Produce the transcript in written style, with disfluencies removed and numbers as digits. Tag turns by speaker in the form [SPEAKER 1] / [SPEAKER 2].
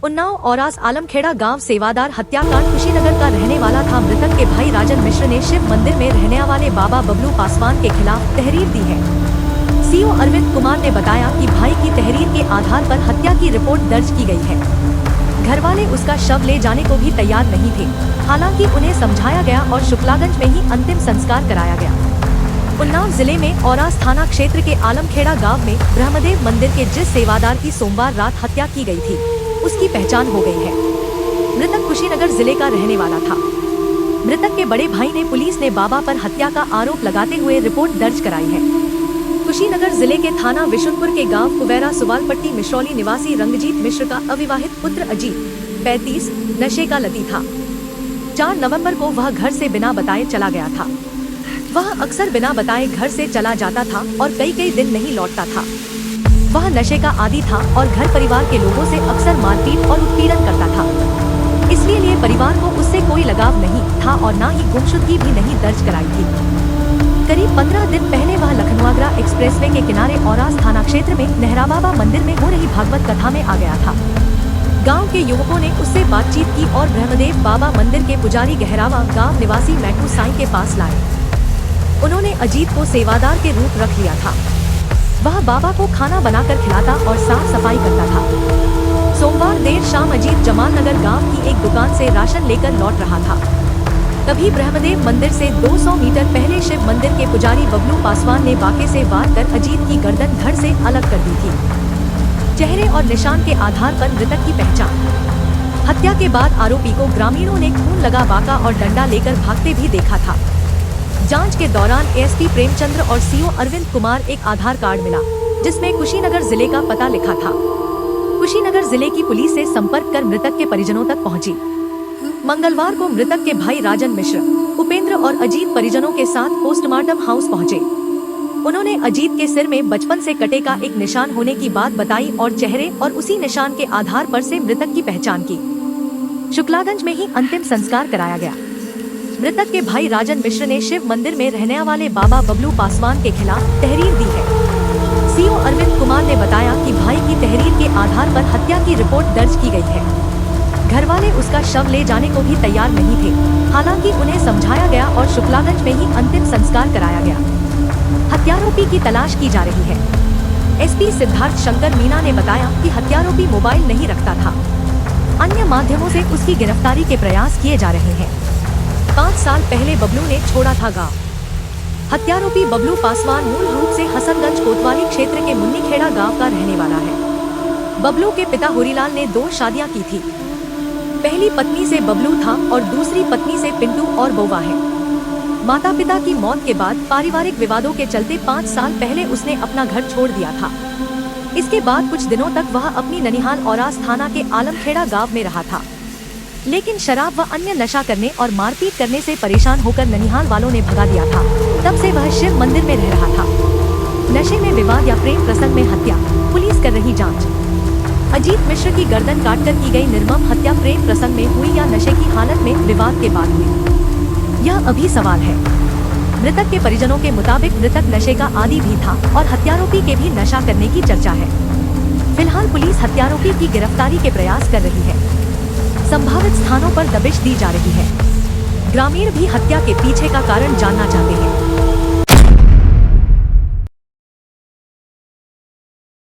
[SPEAKER 1] उन्नाव औरास आलमखेड़ा गांव सेवादार हत्याकांड कुशीनगर का रहने वाला था। मृतक के भाई राजन मिश्र ने शिव मंदिर में रहने वाले बाबा बबलू पासवान के खिलाफ तहरीर दी है। सीओ अरविंद कुमार ने बताया कि भाई की तहरीर के आधार पर हत्या की रिपोर्ट दर्ज की गई है। घरवाले उसका शव ले जाने को भी तैयार नहीं थे, हालांकि उन्हें समझाया गया और शुक्लागंज में ही अंतिम संस्कार कराया गया। उन्नाव जिले में औरास थाना क्षेत्र के आलमखेड़ा गांव में ब्रह्मदेव मंदिर के जिस सेवादार की सोमवार रात हत्या की गई थी, उसकी पहचान हो गई है। मृतक कुशीनगर जिले का रहने वाला था। मृतक के बड़े भाई ने पुलिस ने बाबा पर हत्या का आरोप लगाते हुए रिपोर्ट दर्ज कराई है। कुशीनगर जिले के थाना विशुनपुर के गांव कुबेरा सुवालपट्टी मिश्रौली निवासी रंगजीत मिश्र का अविवाहित पुत्र अजीत 35 नशे का लती था। 4 नवंबर को वह घर से बिना बताए चला गया था। वह अक्सर बिना बताए घर से चला जाता था और कई दिन नहीं लौटता था। वह नशे का आदी था और घर परिवार के लोगों से अक्सर मारपीट और उत्पीड़न करता था। इसलिए परिवार को उससे कोई लगाव नहीं था और न ही गुमशुदगी भी नहीं दर्ज कराई थी। करीब 15 दिन पहले वह लखनऊ-आगरा एक्सप्रेसवे के किनारे औरास थाना क्षेत्र में नेहरा बाबा मंदिर में हो रही भागवत कथा में आ गया था। गांव के युवकों ने उससे बातचीत की और ब्रह्मदेव बाबा मंदिर के पुजारी गहरावा गांव निवासी मैकू साईं के पास लाए। उन्होंने अजीत को सेवादार के रूप रख लिया था। वह बाबा को खाना बनाकर खिलाता और साफ सफाई करता था। सोमवार देर शाम अजीत जमाल नगर गांव की एक दुकान से राशन लेकर लौट रहा था। तभी ब्रह्मदेव मंदिर से 200 मीटर पहले शिव मंदिर के पुजारी बबलू पासवान ने बाके से वार कर अजीत की गर्दन धड़ से अलग कर दी थी। चेहरे और निशान के आधार पर मृतक की पहचान। हत्या के बाद आरोपी को ग्रामीणों ने खून लगा बाका और डंडा लेकर भागते भी देखा था। जांच के दौरान एएसपी प्रेमचंद्र और सीओ अरविंद कुमार एक आधार कार्ड मिला, जिसमें कुशीनगर जिले का पता लिखा था। कुशीनगर जिले की पुलिस से संपर्क कर मृतक के परिजनों तक पहुंची। मंगलवार को मृतक के भाई राजन मिश्र, उपेंद्र और अजीत परिजनों के साथ पोस्टमार्टम हाउस पहुंचे। उन्होंने अजीत के सिर में बचपन से कटे का एक निशान होने की बात बताई और चेहरे और उसी निशान के आधार पर से मृतक की पहचान की। शुक्लागंज में ही अंतिम संस्कार कराया गया। मृतक के भाई राजन मिश्र ने शिव मंदिर में रहने वाले बाबा बबलू पासवान के खिलाफ तहरीर दी है। सीओ अरविंद कुमार ने बताया कि भाई की तहरीर के आधार पर हत्या की रिपोर्ट दर्ज की गई है। घरवाले उसका शव ले जाने को भी तैयार नहीं थे, हालांकि उन्हें समझाया गया और शुक्लागंज में ही अंतिम संस्कार कराया गया। हत्यारोपी की तलाश की जा रही है। एसपी सिद्धार्थ शंकर मीना ने बताया कि हत्यारोपी मोबाइल नहीं रखता था। अन्य माध्यमों से उसकी गिरफ्तारी के प्रयास किए जा रहे हैं। 5 साल पहले बबलू ने छोड़ा था गांव। हत्यारोपी बबलू पासवान मूल रूप से हसनगंज कोतवाली क्षेत्र के मुन्नीखेड़ा गांव का रहने वाला है। बबलू के पिता होरीलाल ने 2 शादियां की थी। पहली पत्नी से बबलू था और दूसरी पत्नी से पिंटू और बौवा है। माता पिता की मौत के बाद पारिवारिक विवादों के चलते 5 साल पहले उसने अपना घर छोड़ दिया था। इसके बाद कुछ दिनों तक वह अपनी ननिहाल औरास थाना के आलमखेड़ा गांव में रहा था, लेकिन शराब व अन्य नशा करने और मारपीट करने से परेशान होकर ननिहाल वालों ने भगा दिया था। तब से वह शिव मंदिर में रह रहा था। नशे में विवाद या प्रेम प्रसंग में हत्या, पुलिस कर रही जांच। अजीत मिश्र की गर्दन काटकर की गई निर्मम हत्या प्रेम प्रसंग में हुई या नशे की हालत में विवाद के बाद हुई, यह अभी सवाल है। मृतक के परिजनों के मुताबिक मृतक नशे का आदी भी था और हत्यारोपी के भी नशा करने की चर्चा है। फिलहाल पुलिस हत्यारोपी की गिरफ्तारी के प्रयास कर रही है। संभावित स्थानों पर दबिश दी जा रही है। ग्रामीण भी हत्या के पीछे का कारण जानना चाहते हैं।